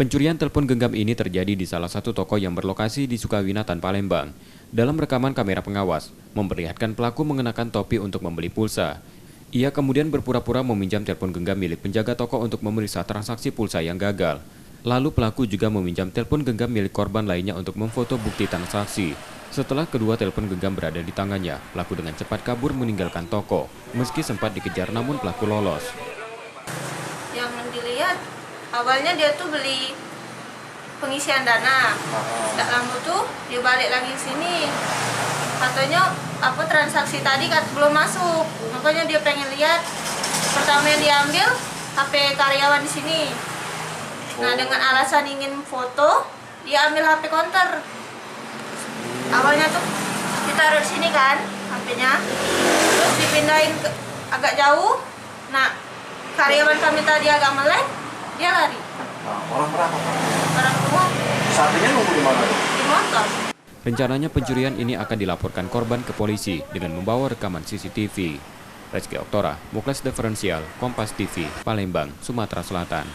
Pencurian telepon genggam ini terjadi di salah satu toko yang berlokasi di Sukawinatan, Palembang. Dalam rekaman kamera pengawas, memperlihatkan pelaku mengenakan topi untuk membeli pulsa. Ia kemudian berpura-pura meminjam telepon genggam milik penjaga toko untuk memeriksa transaksi pulsa yang gagal. Lalu pelaku juga meminjam telepon genggam milik korban lainnya untuk memfoto bukti transaksi. Setelah kedua telepon genggam berada di tangannya, pelaku dengan cepat kabur meninggalkan toko. Meski sempat dikejar namun pelaku lolos. Yang dilihat awalnya dia tuh beli pengisian dana. Tidak lama tuh dia balik lagi sini. Katanya transaksi tadi belum masuk. Makanya dia pengen lihat. Pertama yang diambil HP karyawan di sini. Nah, dengan alasan ingin foto, dia ambil HP konter. Awalnya tuh ditaruh di sini kan HP-nya. Terus dipindahin agak jauh. Nah, karyawan kami tadi agak melek, dia lari. Nah, orang berapa? Orang tua. Saatnya nunggu di mana? Di motor. Rencananya pencurian ini akan dilaporkan korban ke polisi dengan membawa rekaman CCTV. Rezky Oktora, Muklas Diferensial, Kompas TV, Palembang, Sumatera Selatan.